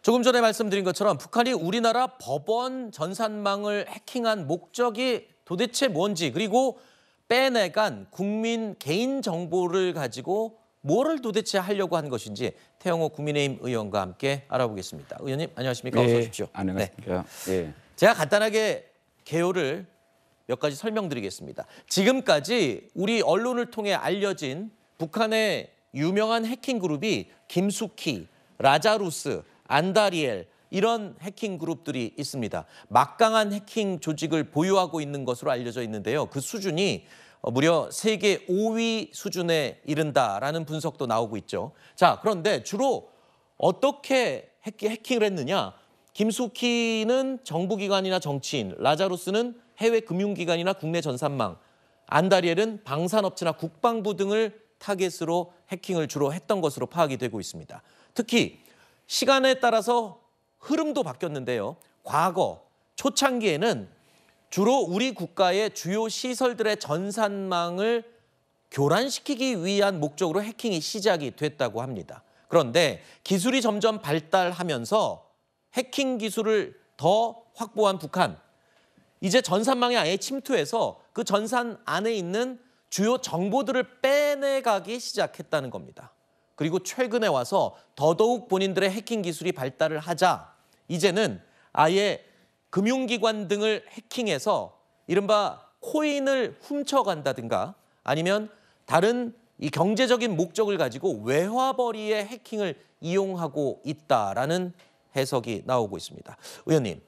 조금 전에 말씀드린 것처럼 북한이 우리나라 법원 전산망을 해킹한 목적이 도대체 뭔지, 그리고 빼내간 국민 개인 정보를 가지고 뭐를 도대체 하려고 한 것인지 태영호 국민의힘 의원과 함께 알아보겠습니다. 의원님 안녕하십니까? 어서 오십시오. 안녕하십니까? 네. 제가 간단하게 개요를 몇 가지 설명드리겠습니다. 지금까지 우리 언론을 통해 알려진 북한의 유명한 해킹 그룹이 김숙희, 라자루스, 안다리엘 이런 해킹 그룹들이 있습니다. 막강한 해킹 조직을 보유하고 있는 것으로 알려져 있는데요. 그 수준이 무려 세계 5위 수준에 이른다라는 분석도 나오고 있죠. 자, 그런데 주로 어떻게 해킹을 했느냐? 김숙희는 정부기관이나 정치인, 라자루스는 해외 금융기관이나 국내 전산망, 안다리엘은 방산업체나 국방부 등을 타겟으로 해킹을 주로 했던 것으로 파악이 되고 있습니다. 특히 시간에 따라서 흐름도 바뀌었는데요. 과거 초창기에는 주로 우리 국가의 주요 시설들의 전산망을 교란시키기 위한 목적으로 해킹이 시작이 됐다고 합니다. 그런데 기술이 점점 발달하면서 해킹 기술을 더 확보한 북한, 이제 전산망에 아예 침투해서 그 전산 안에 있는 주요 정보들을 빼내가기 시작했다는 겁니다. 그리고 최근에 와서 더더욱 본인들의 해킹 기술이 발달을 하자 이제는 아예 금융기관 등을 해킹해서 이른바 코인을 훔쳐간다든가 아니면 다른 이 경제적인 목적을 가지고 외화벌이의 해킹을 이용하고 있다라는 해석이 나오고 있습니다. 의원님,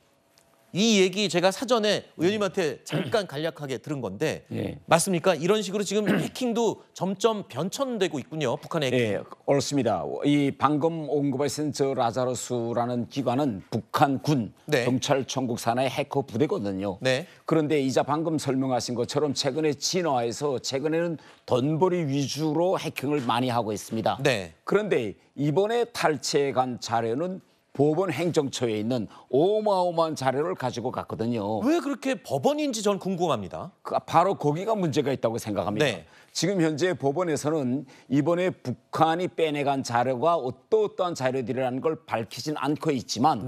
이 얘기 제가 사전에 의원님한테 잠깐 간략하게 들은 건데 맞습니까? 이런 식으로 지금 해킹도 점점 변천되고 있군요. 북한의 해킹. 네, 옳습니다. 이 방금 언급하신 저 라자루스라는 기관은 북한군 경찰청국 산하의 해커 부대거든요. 그런데 이자 방금 설명하신 것처럼 최근에 진화해서 최근에는 돈벌이 위주로 해킹을 많이 하고 있습니다. 그런데 이번에 탈취해간 자료는 법원 행정처에 있는 어마어마한 자료를 가지고 갔거든요. 왜 그렇게 법원인지 전 궁금합니다. 바로 거기가 문제가 있다고 생각합니다. 지금 현재 법원에서는 이번에 북한이 빼내간 자료가 어떠한 자료들이라는 걸 밝히진 않고 있지만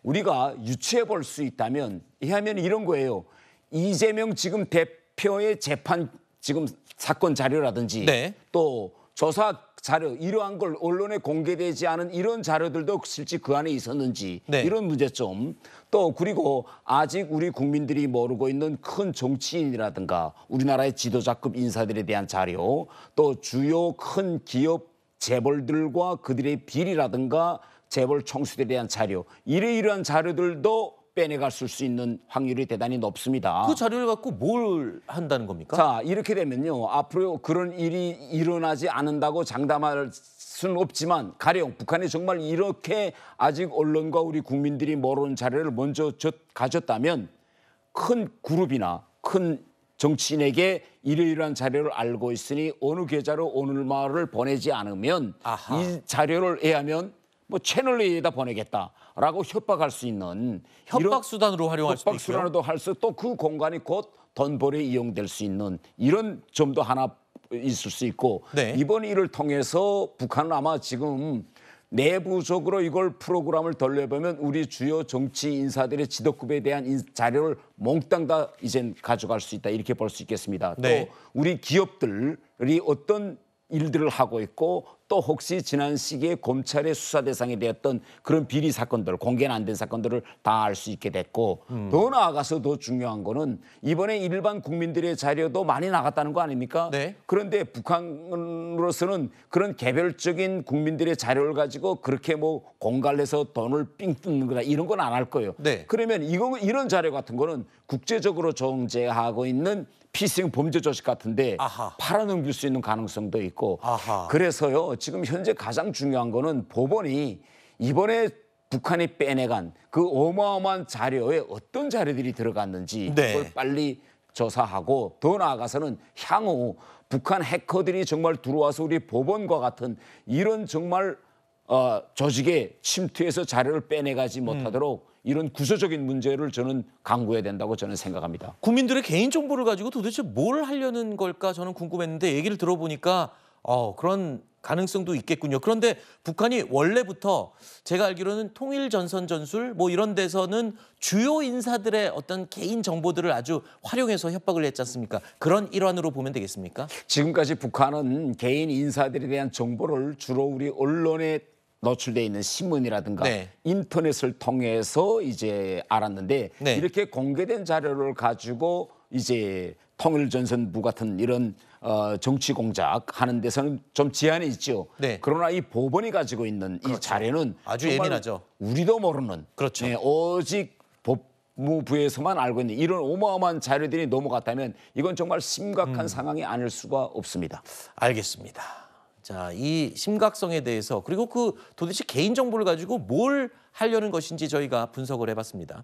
우리가 유추해 볼 수 있다면 이하면 이런 거예요. 이재명 지금 대표의 재판 지금 사건 자료라든지 또 조사 자료 이러한 걸 언론에 공개되지 않은 이런 자료들도 실제 그 안에 있었는지 이런 문제점 또 그리고 아직 우리 국민들이 모르고 있는 큰 정치인이라든가 우리나라의 지도자급 인사들에 대한 자료 또 주요 큰 기업 재벌들과 그들의 비리라든가 재벌 총수들에 대한 자료 이러이러한 자료들도 빼내갈 수 있는 확률이 대단히 높습니다. 그 자료를 갖고 뭘 한다는 겁니까? 자, 이렇게 되면요. 앞으로 그런 일이 일어나지 않는다고 장담할 수는 없지만 가령 북한이 정말 이렇게 아직 언론과 우리 국민들이 모르는 자료를 먼저 가졌다면 큰 그룹이나 큰 정치인에게 이러이러한 자료를 알고 있으니 어느 계좌로 오늘 말을 보내지 않으면 이 자료를 애하면 뭐 채널 A에다 보내겠다라고 협박할 수 있는 협박 수단으로 활용할 수도 있고요. 협박 수단으로도 할 수 또 그 공간이 곧 돈벌이에 이용될 수 있는 이런 점도 하나 있을 수 있고 이번 일을 통해서 북한은 아마 지금 내부적으로 이걸 프로그램을 돌려보면 우리 주요 정치 인사들의 지도급에 대한 자료를 몽땅 다 이젠 가져갈 수 있다 이렇게 볼 수 있겠습니다. 또 우리 기업들이 어떤 일들을 하고 있고 또 혹시 지난 시기에 검찰의 수사 대상이 되었던 그런 비리 사건들, 공개는 안 된 사건들을 다 알 수 있게 됐고 더 나아가서 더 중요한 거는 이번에 일반 국민들의 자료도 많이 나갔다는 거 아닙니까? 그런데 북한으로서는 그런 개별적인 국민들의 자료를 가지고 그렇게 뭐 공갈해서 돈을 삥 뜯는 거다 이런 건 안 할 거예요. 그러면 이런 자료 같은 거는 국제적으로 정제하고 있는 피싱 범죄 조직 같은데 팔아넘길 수 있는 가능성도 있고 그래서요 지금 현재 가장 중요한 거는 법원이 이번에 북한이 빼내간 그 어마어마한 자료에 어떤 자료들이 들어갔는지 그걸 빨리 조사하고 더 나아가서는 향후 북한 해커들이 정말 들어와서 우리 법원과 같은 이런 정말 조직에 침투해서 자료를 빼내가지 못하도록 이런 구조적인 문제를 저는 강구해야 된다고 저는 생각합니다. 국민들의 개인정보를 가지고 도대체 뭘 하려는 걸까 저는 궁금했는데 얘기를 들어보니까 그런 가능성도 있겠군요. 그런데 북한이 원래부터 제가 알기로는 통일전선전술 뭐 이런 데서는 주요 인사들의 어떤 개인 정보들을 아주 활용해서 협박을 했지 않습니까? 그런 일환으로 보면 되겠습니까? 지금까지 북한은 개인 인사들에 대한 정보를 주로 우리 언론에 노출돼 있는 신문이라든가 네. 인터넷을 통해서 이제 알았는데 네. 이렇게 공개된 자료를 가지고 이제 통일전선부 같은 이런 정치 공작 하는 데서는 좀 제한이 있죠. 네. 그러나 이 법원이 가지고 있는 이 자료는 아주 정말 예민하죠. 우리도 모르는 그렇죠. 오직 법무부에서만 알고 있는 이런 어마어마한 자료들이 넘어갔다면 이건 정말 심각한 상황이 아닐 수가 없습니다. 알겠습니다. 자, 이 심각성에 대해서 그리고 그 도대체 개인 정보를 가지고 뭘 하려는 것인지 저희가 분석을 해봤습니다.